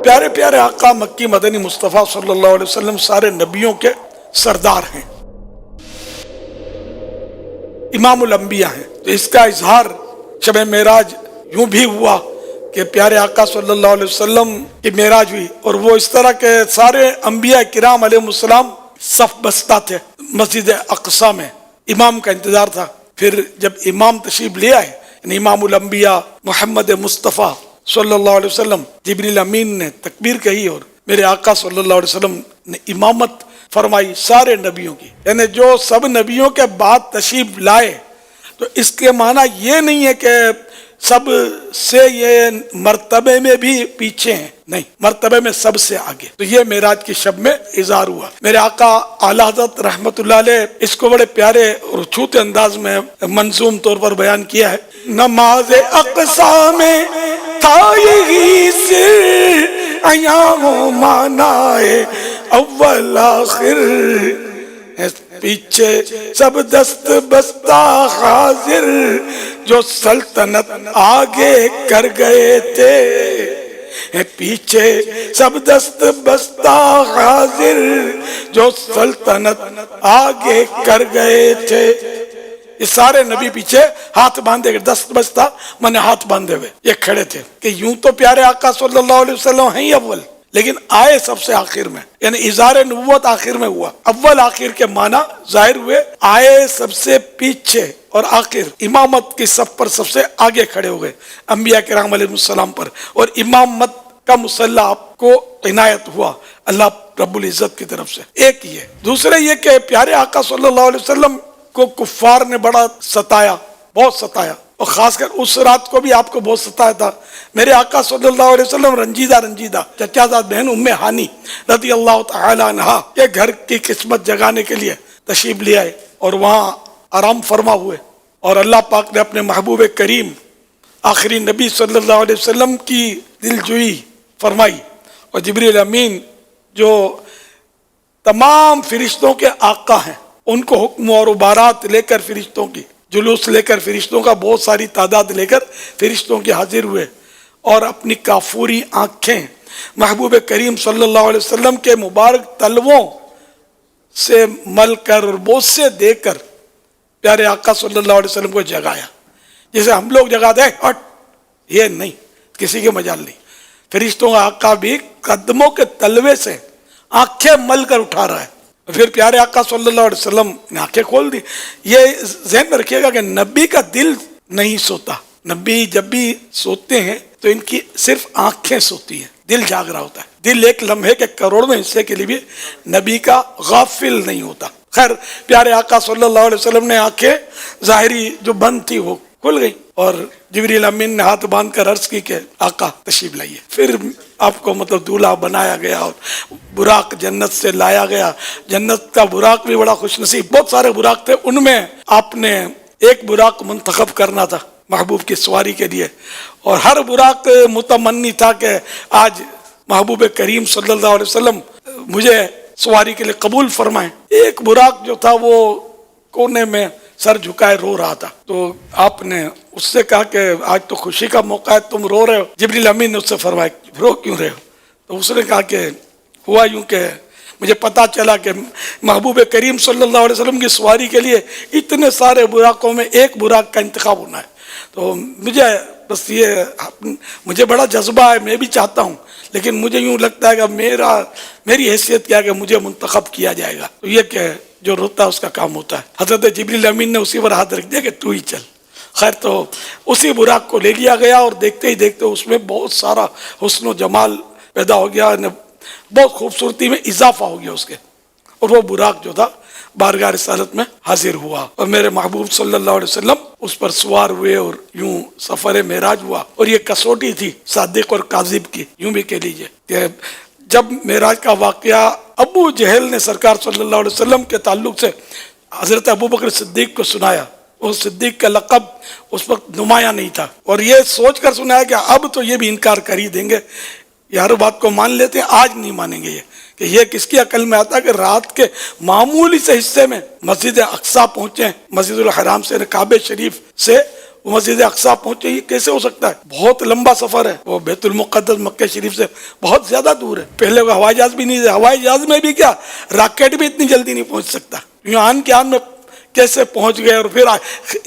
پیارے پیارے آقا مکی مدنی مصطفیٰ صلی اللہ علیہ وسلم سارے نبیوں کے سردار ہیں، امام الانبیاء ہیں۔ تو اس کا اظہار شب معراج یوں بھی ہوا کہ پیارے آقا صلی اللہ علیہ وسلم کی معراج ہوئی، اور وہ اس طرح کے سارے انبیاء کرام علیہ السلام صف بستہ تھے مسجد اقصی میں، امام کا انتظار تھا۔ پھر جب امام تشریف لے آئے، یعنی امام الانبیاء محمد مصطفیٰ صلی اللہ علیہ وسلم، جبریل امین نے تکبیر کہی اور میرے آقا صلی اللہ علیہ وسلم نے امامت فرمائی سارے نبیوں کی، یعنی جو سب نبیوں کے بعد تشریف لائے۔ تو اس کے معنی یہ نہیں ہے کہ سب سے یہ مرتبے میں بھی پیچھے ہیں، نہیں، مرتبے میں سب سے آگے۔ تو یہ معراج کی شب میں اظہار ہوا۔ میرے آقا اعلیٰ حضرت رحمت اللہ علیہ اس کو بڑے پیارے اور چھوٹے انداز میں منظوم طور پر بیان کیا ہے۔ نماز اقصی میں تھا یہی سر، ایام معنائے اول آخر، پیچھے سب دست بستہ حاضر، جو سلطنت آگے کر گئے تھے، پیچھے سب دست بستہ حاضر، جو سلطنت آگے کر گئے تھے۔ یہ سارے نبی پیچھے ہاتھ باندھے، دست بستہ میں نے ہاتھ باندھے ہوئے یہ کھڑے تھے کہ یوں تو پیارے آقا صلی اللہ علیہ وسلم ہیں ہی اول، لیکن آئے سب سے آخر میں، یعنی اظہار نبوت آخر میں ہوا۔ اول آخر کے معنی ظاہر ہوئے، آئے سب سے پیچھے اور آخر امامت کی صف پر سب سے آگے کھڑے ہو گئے انبیاء کرام علیہ السلام پر، اور امامت کا مسلح آپ کو عنایت ہوا اللہ رب العزت کی طرف سے۔ ایک یہ، دوسرے یہ کہ پیارے آقا صلی اللہ علیہ وسلم کو کفار نے بڑا ستایا، بہت ستایا، اور خاص کر اس رات کو بھی آپ کو بہت ستایا تھا۔ میرے آقا صلی اللہ علیہ وسلم رنجیدہ چچا زاد بہن ام ہانی رضی اللہ تعالی عنہا کے گھر کی قسمت جگانے کے لیے تشریف لے آئے اور وہاں آرام فرما ہوئے، اور اللہ پاک نے اپنے محبوب کریم آخری نبی صلی اللہ علیہ وسلم کی دلجوئی فرمائی، اور جبریل امین جو تمام فرشتوں کے آقا ہیں، ان کو حکم اور عبارات لے کر فرشتوں کی جلوس لے کر، فرشتوں کا بہت ساری تعداد لے کر فرشتوں کے حاضر ہوئے، اور اپنی کافوری آنکھیں محبوب کریم صلی اللہ علیہ وسلم کے مبارک تلووں سے مل کر اور بوسے دے کر پیارے آقا صلی اللہ علیہ وسلم کو جگایا، جیسے ہم لوگ جگاتے ہیں ہٹ، یہ نہیں، کسی کے مجال نہیں۔ فرشتوں کا آقا بھی قدموں کے تلوے سے آنکھیں مل کر اٹھا رہا ہے، پھر پیارے آقا صلی اللہ علیہ وسلم نے آنکھیں کھول دی۔ یہ ذہن میں رکھیے گا کہ نبی کا دل نہیں سوتا، نبی جب بھی سوتے ہیں تو ان کی صرف آنکھیں سوتی ہیں، دل جاگ رہا ہوتا ہے۔ دل ایک لمحے کے کروڑویں حصے کے لیے بھی نبی کا غافل نہیں ہوتا۔ خیر، پیارے آقا صلی اللہ علیہ وسلم نے آنکھیں ظاہری جو بند تھی وہ کھل گئی، اور جبریل امین نے ہاتھ باندھ کر عرض کی کہ آقا تشریف لائیے۔ پھر آپ کو دولہا بنایا گیا اور براق جنت سے لایا گیا۔ جنت کا براق بھی بڑا خوش نصیب، بہت سارے براق تھے، ان میں آپ نے ایک براق منتخب کرنا تھا محبوب کی سواری کے لیے، اور ہر براق متمنی تھا کہ آج محبوب کریم صلی اللہ علیہ وسلم مجھے سواری کے لیے قبول فرمائیں۔ ایک براق جو تھا وہ کونے میں سر جھکائے رو رہا تھا، تو آپ نے اس سے کہا کہ آج تو خوشی کا موقع ہے، تم رو رہے ہو۔ جبریل امین نے اس سے فرمایا رو کیوں رہے ہو؟ تو اس نے کہا کہ ہوا یوں کہ مجھے پتا چلا کہ محبوب کریم صلی اللہ علیہ وسلم کی سواری کے لیے اتنے سارے براقوں میں ایک براق کا انتخاب ہونا ہے، تو مجھے بڑا جذبہ ہے، میں بھی چاہتا ہوں، لیکن مجھے یوں لگتا ہے کہ میری حیثیت کیا کہ مجھے منتخب کیا جائے گا۔ تو یہ کہ جو روتا ہے اس کا کام ہوتا ہے۔ حضرت جبریل امین نے اسی پر ہاتھ رکھ دیا کہ تو ہی چل۔ خیر، تو اسی براق کو لے لیا گیا، اور دیکھتے ہی دیکھتے اس میں بہت سارا حسن و جمال پیدا ہو گیا، بہت خوبصورتی میں اضافہ ہو گیا اس کے، اور وہ براق جو تھا بارگاہ رسالت میں حاضر ہوا، اور میرے محبوب صلی اللہ علیہ وسلم اس پر سوار ہوئے، اور یوں سفر معراج ہوا۔ اور یہ کسوٹی تھی صادق اور کاذب کی، یوں بھی کہہ لیجئے کہ جب معراج کا واقعہ ابو جہل نے سرکار صلی اللہ علیہ وسلم کے تعلق سے حضرت ابو بکر صدیق کو سنایا، وہ صدیق کا لقب اس وقت نمایاں نہیں تھا، اور یہ سوچ کر سنایا کہ اب تو یہ بھی انکار کر ہی دیں گے، یہ ہر بات کو مان لیتے ہیں، آج نہیں مانیں گے۔ یہ کہ یہ کس کی عقل میں آتا کہ رات کے معمولی سے حصے میں مسجد اقصی پہنچے، مسجد الحرام سے، کعبہ شریف سے وہ مسجد اقصی پہنچے، یہ کیسے ہو سکتا ہے؟ بہت لمبا سفر ہے، وہ بیت المقدس مکہ شریف سے بہت زیادہ دور ہے۔ پہلے وہ ہوائی جہاز بھی نہیں تھے، ہوائی جہاز میں بھی کیا، راکٹ بھی اتنی جلدی نہیں پہنچ سکتا، یوں آن کے آن میں کیسے پہنچ گئے۔ اور پھر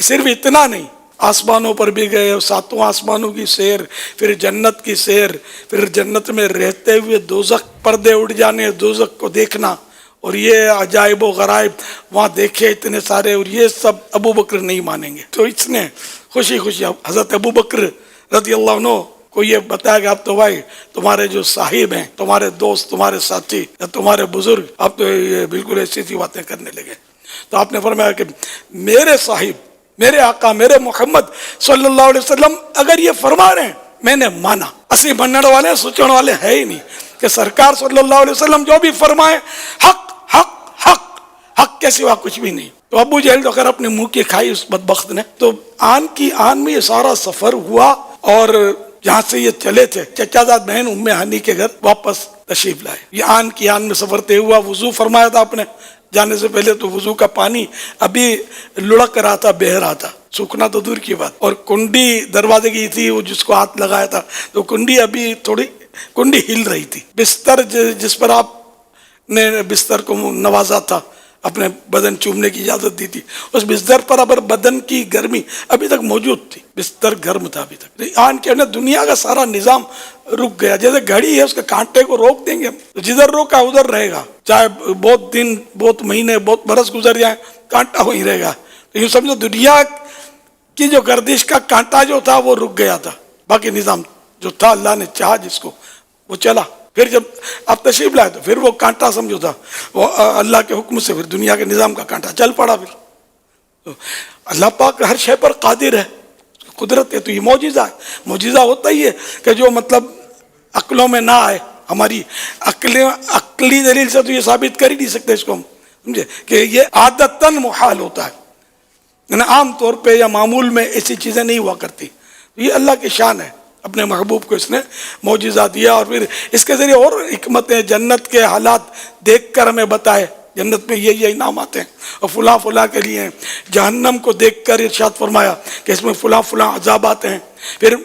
صرف اتنا نہیں، آسمانوں پر بھی گئے، ساتوں آسمانوں کی سیر، پھر جنت کی سیر، پھر جنت میں رہتے ہوئے دوزخ، پردے اٹھ جانے، دوزخ کو دیکھنا، اور یہ عجائب و غرائب وہاں دیکھے اتنے سارے، اور یہ سب ابو بکر نہیں مانیں گے۔ تو اس نے خوشی خوشی حضرت ابو بکر رضی اللہ عنہ کو یہ بتایا کہ اب تو بھائی تمہارے جو صاحب ہیں، تمہارے دوست، تمہارے ساتھی یا تمہارے بزرگ، اب تو یہ بالکل ایسی سی باتیں کرنے لگے۔ تو آپ نے فرمایا کہ میرے صاحب، میرے آقا، میرے محمد صلی اللہ علیہ وسلم اگر یہ فرما رہے ہیں، میں نے مانا۔ اسی مننے والے سوچنے والے ہے ہی نہیں کہ سرکار صلی اللہ علیہ وسلم جو بھی فرمائے حق حق حق، حق کے سوا کچھ بھی نہیں۔ تو ابو جہل تو خیر اپنے منہ کی کھائی اس بدبخت نے۔ تو آن کی آن میں یہ سارا سفر ہوا، اور جہاں سے یہ چلے تھے چچا زاد بہن ام ہانی کے گھر واپس تشریف لائے۔ یہ آن کی آن میں سفر طے ہوا۔ وضو فرمایا تھا آپ نے جانے سے پہلے، تو وضو کا پانی ابھی لڑک رہا تھا، بہہ رہا تھا، سوکھنا تو دور کی بات۔ اور کنڈی دروازے کی تھی، وہ جس کو ہاتھ لگایا تھا تو کنڈی ابھی تھوڑی کنڈی ہل رہی تھی۔ بستر جس پر آپ نے بستر کو نوازا تھا، اپنے بدن چومنے کی اجازت دی تھی، اس بستر پر اب بدن کی گرمی ابھی تک موجود تھی، بستر گرم تھا ابھی تک۔ آن کے دنیا کا سارا نظام رک گیا، جیسے گھڑی ہے، اس کے کانٹے کو روک دیں گے تو جدھر روکا ادھر رہے گا، چاہے بہت دن، بہت مہینے، بہت برس گزر جائیں، کانٹا وہیں رہے گا۔ تو یوں سمجھو دنیا کی جو گردش کا کانٹا جو تھا وہ رک گیا تھا، باقی نظام جو تھا اللہ نے چاہا جس کو وہ چلا۔ پھر جب آپ تشریف لائے تو پھر وہ کانٹا سمجھو تھا، وہ اللہ کے حکم سے پھر دنیا کے نظام کا کانٹا چل پڑا۔ پھر اللہ پاک ہر شے پر قادر ہے، قدرت ہے۔ تو یہ معجزہ ہے، معجزہ ہوتا ہی ہے کہ جو مطلب عقلوں میں نہ آئے، ہماری عقلی دلیل سے تو یہ ثابت کر ہی نہیں سکتے اس کو ہم، سمجھے کہ یہ عادتاً محال ہوتا ہے، یعنی عام طور پہ یا معمول میں ایسی چیزیں نہیں ہوا کرتی۔ یہ اللہ کی شان ہے، اپنے محبوب کو اس نے معجزہ دیا، اور پھر اس کے ذریعے اور حکمتیں، جنت کے حالات دیکھ کر ہمیں بتائے، جنت میں یہ انعامات ہیں اور فلاں فلاں کے لیے ہیں۔ جہنم کو دیکھ کر ارشاد فرمایا کہ اس میں فلاں فلاں عذابات ہیں۔ پھر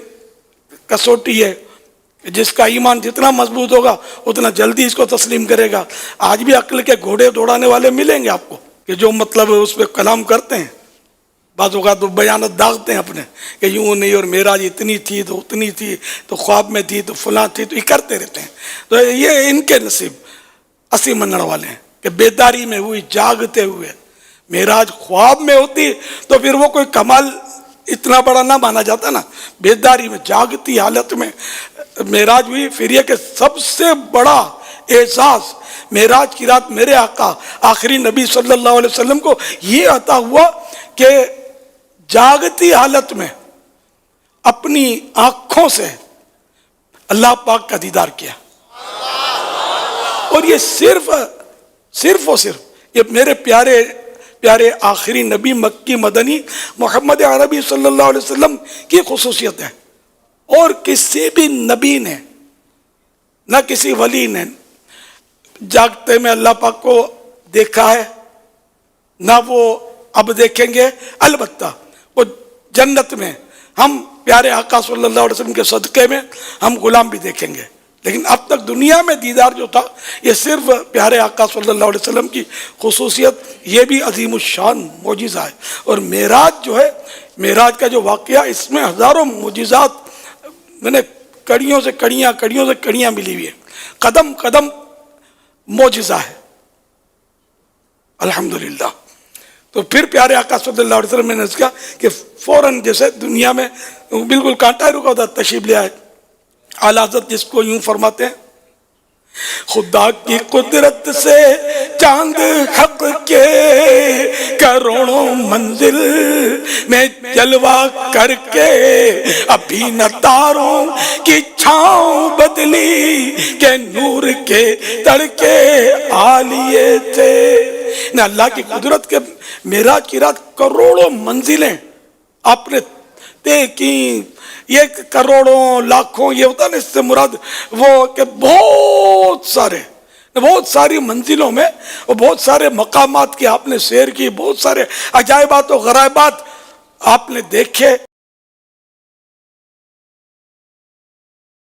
کسوٹی ہے، جس کا ایمان جتنا مضبوط ہوگا اتنا جلدی اس کو تسلیم کرے گا۔ آج بھی عقل کے گھوڑے دوڑانے والے ملیں گے آپ کو کہ جو مطلب اس پہ کلام کرتے ہیں، بعض اوقات تو بیانات داغتے ہیں اپنے کہ یوں نہیں، اور معراج اتنی تھی تو اتنی تھی تو خواب میں تھی تو فلاں تھی، تو یہ کرتے رہتے ہیں۔ تو یہ ان کے نصیب اسی منڑ والے ہیں کہ بیداری میں ہوئی، جاگتے ہوئے۔ معراج خواب میں ہوتی تو پھر وہ کوئی کمال اتنا بڑا نہ مانا جاتا نا، بیداری میں جاگتی حالت میں معراج ہوئی۔ پھر یہ کہ سب سے بڑا اعزاز معراج کی رات میرے آقا آخری نبی صلی اللہ علیہ وسلم کو یہ عطا ہوا کہ جاگتی حالت میں اپنی آنکھوں سے اللہ پاک کا دیدار کیا، اور یہ صرف اور صرف یہ میرے پیارے پیارے آخری نبی مکی مدنی محمد عربی صلی اللہ علیہ وسلم کی خصوصیت ہے، اور کسی بھی نبی نے، نہ کسی ولی نے جاگتے میں اللہ پاک کو دیکھا ہے، نہ وہ اب دیکھیں گے۔ البتہ وہ جنت میں ہم پیارے آقا صلی اللہ علیہ وسلم کے صدقے میں ہم غلام بھی دیکھیں گے، لیکن اب تک دنیا میں دیدار جو تھا یہ صرف پیارے آقا صلی اللہ علیہ وسلم کی خصوصیت، یہ بھی عظیم الشان معجزہ ہے۔ اور معراج جو ہے، معراج کا جو واقعہ، اس میں ہزاروں معجزات، میں نے کڑیوں سے کڑیاں ملی ہوئی ہیں، قدم قدم معجزہ ہے الحمدللہ۔ تو پھر پیارے آقا صلی اللہ علیہ وسلم نے کہا کہ فوراً جیسے دنیا میں بالکل کانٹا رکا ہوتا تشریف لے آئے۔ اعلیٰ حضرت جس کو یوں فرماتے ہیں، خدا کی قدرت سے چاند حق کے کروڑوں منزل میں جلوہ کر کے ابھی نہ تاروں کی چھاؤں بدلی کہ نور کے تڑکے آلیے تھے۔ نہ اللہ کی قدرت کے معراج کی رات کروڑوں منزلیں آپ نے طے کی۔ یہ کروڑوں لاکھوں یہ ہوتا ہے نا، اس سے مراد وہ کہ بہت ساری منزلوں میں اور بہت سارے مقامات کی آپ نے سیر کی، بہت سارے عجائبات و غرائبات آپ نے دیکھے۔